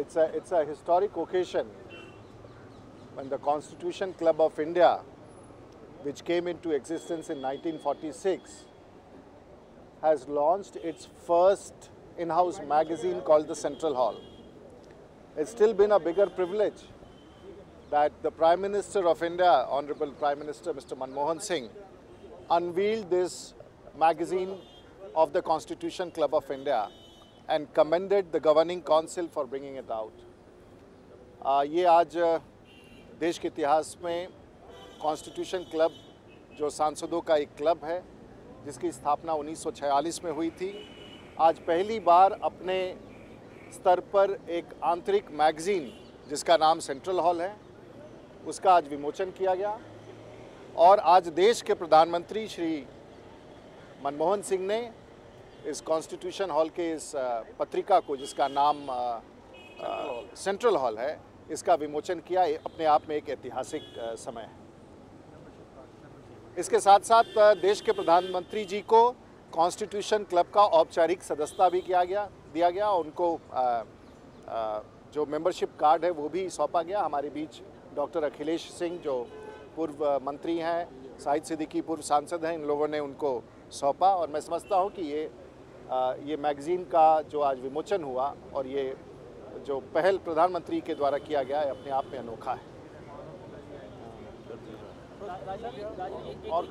It's a historic occasion when the Constitution Club of India, which came into existence in 1946, has launched its first in-house magazine called the Central Hall. It's still been a bigger privilege that the Prime Minister of India, Honorable Prime Minister Mr. Manmohan Singh, unveiled this magazine of the Constitution Club of India and commended the Governing Council for bringing it out. ये आज देश के इतिहास में constitution club जो सांसदों का एक क्लब है जिसकी स्थापना 1946 में हुई थी, आज पहली बार अपने स्तर पर एक आंतरिक मैगज़ीन जिसका नाम सेंट्रल हॉल है उसका आज विमोचन किया गया। और आज देश के प्रधानमंत्री श्री मनमोहन सिंह ने इस कॉन्स्टिट्यूशन हॉल के इस पत्रिका को, जिसका नाम सेंट्रल हॉल है, इसका विमोचन किया। अपने आप में एक ऐतिहासिक समय है। इसके साथ साथ देश के प्रधानमंत्री जी को कॉन्स्टिट्यूशन क्लब का औपचारिक सदस्यता भी दिया गया। उनको जो मेंबरशिप कार्ड है वो भी सौंपा गया। हमारे बीच डॉक्टर अखिलेश सिंह जो पूर्व मंत्री हैं, शाहिद सिद्दीकी पूर्व सांसद हैं, इन लोगों ने उनको सौंपा। और मैं समझता हूँ कि ये मैगज़ीन का जो आज विमोचन हुआ और ये जो पहल प्रधानमंत्री के द्वारा किया गया है अपने आप में अनोखा है। और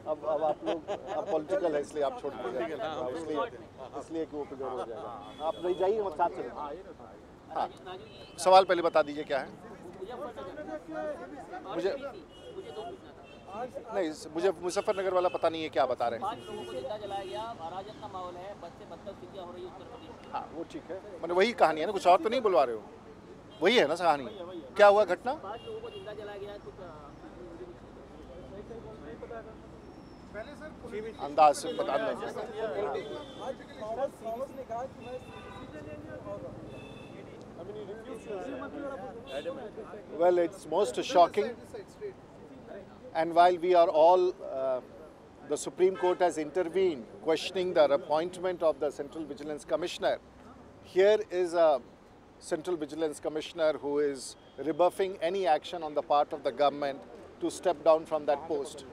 अब आप लोग अब पॉलिटिकल है इसलिए आप छोड़ दीजिए, इसलिए कि वो फिगर हो जाएगा। आप नहीं जाइए, मत साथ चलिए। हाँ, सवाल पहले बता दीजिए क्या है। मुझे मुजफ्फरनगर वाला पता नहीं है क्या बता रहे हैं। हाँ वो ठीक है, मतलब वही कहानी है ना, कुछ और तो नहीं बुलवा रहे हो, वही है ना कहानी। क्या हुआ घटना? अंदाज से पता नहीं। Well, it's most shocking. And while we are all, the Supreme Court has intervened, questioning the appointment of the Central Vigilance Commissioner, here is a Central Vigilance Commissioner who is rebuffing any action on the part of the government to step down from that post.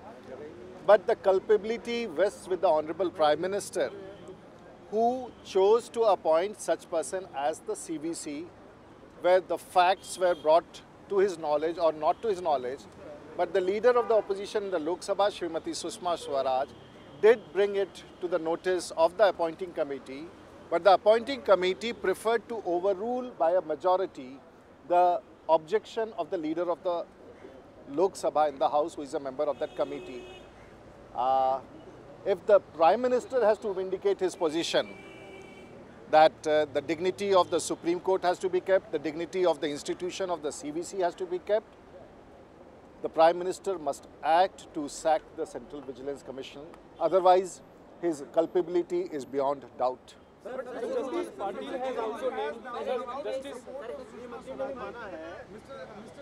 But the culpability rests with the Honorable Prime Minister, who chose to appoint such person as the CVC, where the facts were brought to his knowledge or not to his knowledge. But the leader of the opposition in the Lok Sabha, Srimati Sushma Swaraj, did bring it to the notice of the appointing committee. But the appointing committee preferred to overrule by a majority the objection of the leader of the Lok Sabha in the House, who is a member of that committee. If the Prime Minister has to vindicate his position that the dignity of the Supreme Court has to be kept, the dignity of the institution of the CVC has to be kept, the Prime Minister must act to sack the Central Vigilance Commission. Otherwise, his culpability is beyond doubt. Justice Patil has also named Justice. Mr.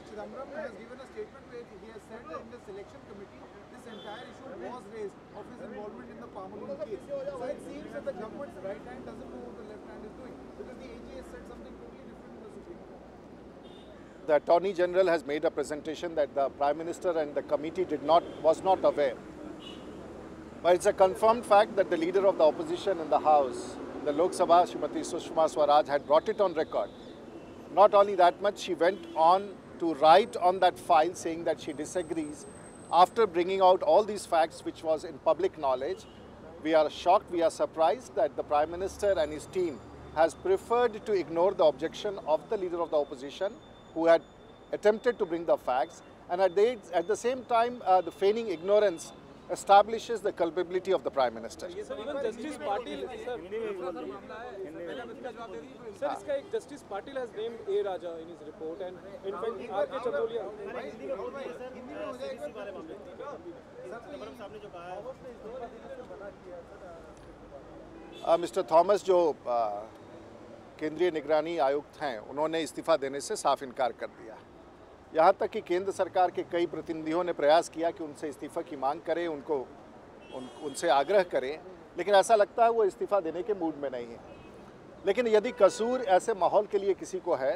Chidambaram has given a statement where he has said that in the selection committee, this entire issue was raised of his involvement in the Parmaloon case. So it seems that the government's right hand doesn't know what the left hand is doing, because the AG has said something totally different in the Supreme Court. The Attorney General has made a presentation that the Prime Minister and the committee was not aware. But it's a confirmed fact that the leader of the opposition in the House, the Lok Sabha, Srimati Sushma Swaraj, had brought it on record. Not only that much, she went on to write on that file saying that she disagrees. After bringing out all these facts which was in public knowledge, we are shocked, we are surprised that the Prime Minister and his team has preferred to ignore the objection of the leader of the opposition, who had attempted to bring the facts, and at the same time the feigning ignorance establishes the culpability of the Prime Minister. Even Justice Patil, sir, इसका एक Justice Patil has named A. Raja in his report, and in fact R.K. Chapolia. Mister Thomas जो केंद्रीय निगरानी आयुक्त हैं, उन्होंने इस्तीफा देने से साफ इनकार कर दिया। यहाँ तक कि केंद्र सरकार के कई प्रतिनिधियों ने प्रयास किया कि उनसे इस्तीफा की मांग करें, उनसे आग्रह करें, लेकिन ऐसा लगता है वो इस्तीफा देने के मूड में नहीं है। लेकिन यदि कसूर ऐसे माहौल के लिए किसी को है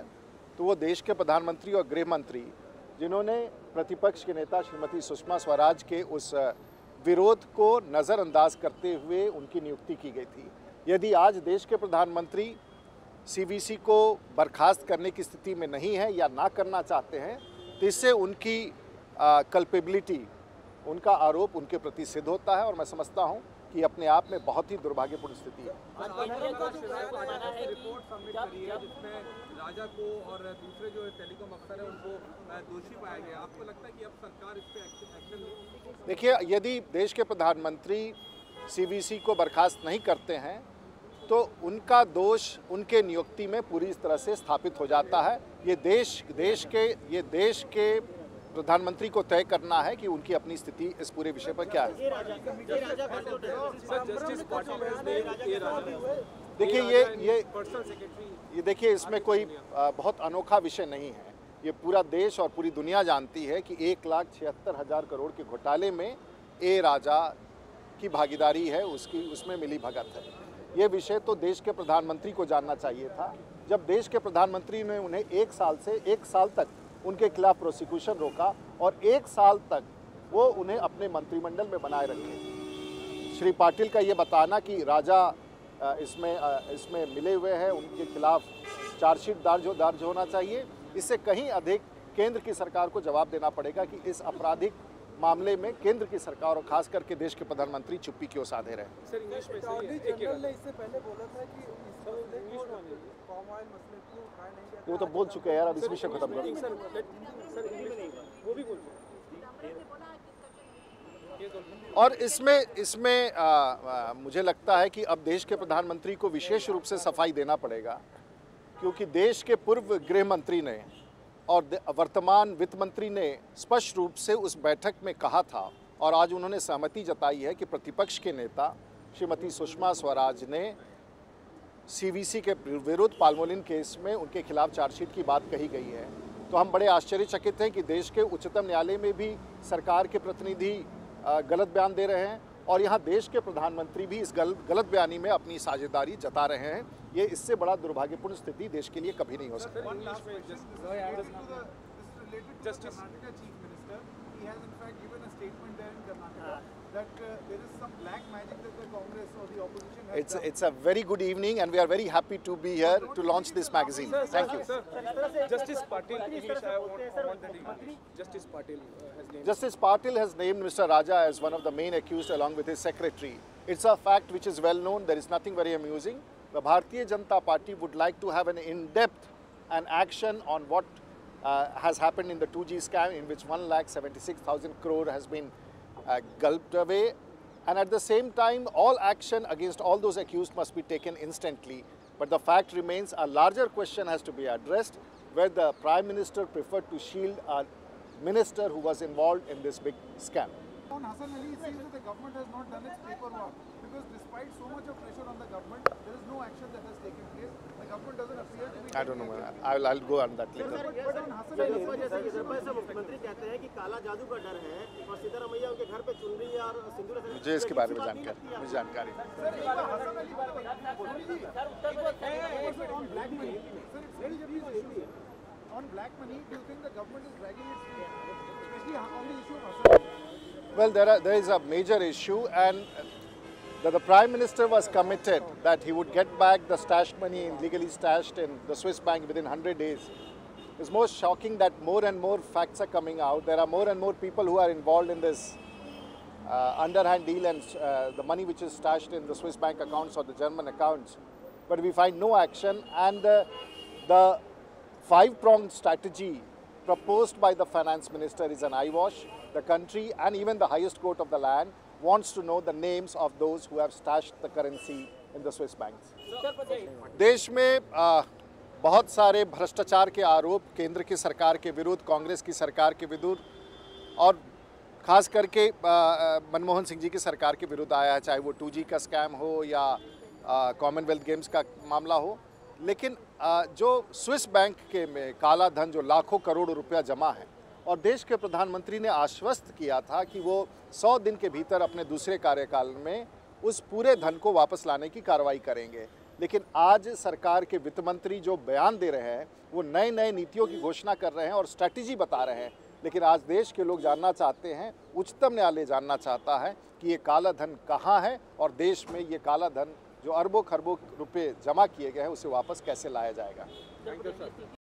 तो वो देश के प्रधानमंत्री और गृह मंत्री, जिन्होंने प्रतिपक्ष के नेता श्रीमती सुषमा स्वराज के उस विरोध को नज़रअंदाज करते हुए उनकी नियुक्ति की गई थी। यदि आज देश के प्रधानमंत्री सीवीसी को बर्खास्त करने की स्थिति में नहीं है या ना करना चाहते हैं तो इससे उनकी कल्पेबिलिटी, उनका आरोप उनके प्रति सिद्ध होता है और मैं समझता हूं कि अपने आप में बहुत ही दुर्भाग्यपूर्ण स्थिति है। रिपोर्ट सबमिट करी है जिसमें राजा को और दूसरे जो टेलीकॉम अफसर है उनको दोषी पाया गया। आपको लगता है कि अब सरकार इस पे एक्शन ले? देखिए, यदि देश के प्रधानमंत्री सीवीसी को बर्खास्त नहीं करते हैं तो उनका दोष उनके नियुक्ति में पूरी तरह से स्थापित हो जाता है। ये देश के प्रधानमंत्री को तय करना है कि उनकी अपनी स्थिति इस पूरे विषय पर क्या है। देखिए, ये देखिए, इसमें कोई बहुत अनोखा विषय नहीं है। ये पूरा देश और पूरी दुनिया जानती है कि 1,76,000 करोड़ के घोटाले में ए राजा की भागीदारी है, उसमें मिली भगत है। ये विषय तो देश के प्रधानमंत्री को जानना चाहिए था। जब देश के प्रधानमंत्री ने उन्हें 1 साल तक उनके खिलाफ प्रोसिक्यूशन रोका और 1 साल तक वो उन्हें अपने मंत्रिमंडल में बनाए रखे। श्री पाटिल का ये बताना कि राजा इसमें मिले हुए हैं, उनके खिलाफ चार्जशीट दर्ज होना चाहिए, इससे कहीं अधिक केंद्र की सरकार को जवाब देना पड़ेगा कि इस आपराधिक मामले में केंद्र की सरकार और खास करके देश के प्रधानमंत्री चुप्पी क्यों साधे रहे। सर, इंग्लिश में जनरल ने इससे पहले बोला था कि पाम ऑयल मसले को उठाया नहीं जाता। वो तो बोल चुके हैं यार, अब इस विषय खत्म करो। वो भी बोल और इसमें मुझे लगता है कि अब देश के प्रधानमंत्री को विशेष रूप से सफाई देना पड़ेगा, क्योंकि देश के पूर्व गृह मंत्री ने और वर्तमान वित्त मंत्री ने स्पष्ट रूप से उस बैठक में कहा था और आज उन्होंने सहमति जताई है कि प्रतिपक्ष के नेता श्रीमती सुषमा स्वराज ने सीवीसी के विरुद्ध पाल्मोलिन केस में उनके खिलाफ चार्जशीट की बात कही गई है। तो हम बड़े आश्चर्यचकित हैं कि देश के उच्चतम न्यायालय में भी सरकार के प्रतिनिधि गलत बयान दे रहे हैं और यहाँ देश के प्रधानमंत्री भी इस गलत बयानी में अपनी साझेदारी जता रहे हैं। ये इससे बड़ा दुर्भाग्यपूर्ण स्थिति देश के लिए कभी नहीं हो सकती। It's a very good evening and we are very happy to be here to launch this magazine. Thank you. Justice Patil, English, I want the degree. Justice Patil has named. Justice Patil has named Mr. Raja as one of the main accused along with his secretary. It's a fact which is well known. There is nothing very amusing. The Bharatiya Janata Party would like to have an in-depth and action on what has happened in the 2G scam, in which 1,76,000 crore has been gulped away. And at the same time, all action against all those accused must be taken instantly. But the fact remains, a larger question has to be addressed, where the Prime Minister preferred to shield a minister who was involved in this big scam. On Hassan Ali, it seems that the government has not done its paperwork, because despite so much of pressure on the government, there is no action that has taken place. The government doesn't appear to be. I don't know. I'll go on that later. But on Hassan Ali, मुख्यमंत्री कहते हैं कि काला जादू का डर है और सिद्धारमैया उनके घर पे चुनरी और सिंदूर। मुझे इसके बारे में जानकारी on black money, do you think the government is dragging its feet, especially on the issue of Hassan Ali? Well, there is a major issue, and the Prime Minister was committed that he would get back the stashed money illegally stashed in the Swiss bank within 100 days. It's most shocking that more and more facts are coming out. There are more and more people who are involved in this underhand deal and the money which is stashed in the Swiss bank accounts or the German accounts. But we find no action, and the five-pronged strategy proposed by the finance minister is an eyewash. The country and even the highest court of the land wants to know the names of those who have stashed the currency in the Swiss banks. देश में बहुत सारे भ्रष्टाचार के आरोप केंद्र की सरकार के विरुद्ध, कांग्रेस की सरकार के विरुद्ध और खास करके मनमोहन सिंह जी की सरकार के विरुद्ध आया है, चाहे वो 2G का स्कैम हो या कॉमनवेल्थ गेम्स का मामला हो। लेकिन जो स्विस बैंक के में काला धन जो लाखों करोड़ रुपया जमा है और देश के प्रधानमंत्री ने आश्वस्त किया था कि वो 100 दिन के भीतर अपने दूसरे कार्यकाल में उस पूरे धन को वापस लाने की कार्रवाई करेंगे। लेकिन आज सरकार के वित्त मंत्री जो बयान दे रहे हैं वो नए नए नीतियों की घोषणा कर रहे हैं और स्ट्रैटेजी बता रहे हैं, लेकिन आज देश के लोग जानना चाहते हैं, उच्चतम न्यायालय जानना चाहता है कि ये काला धन कहाँ है और देश में ये काला धन जो अरबों खरबों रुपए जमा किए गए हैं उसे वापस कैसे लाया जाएगा।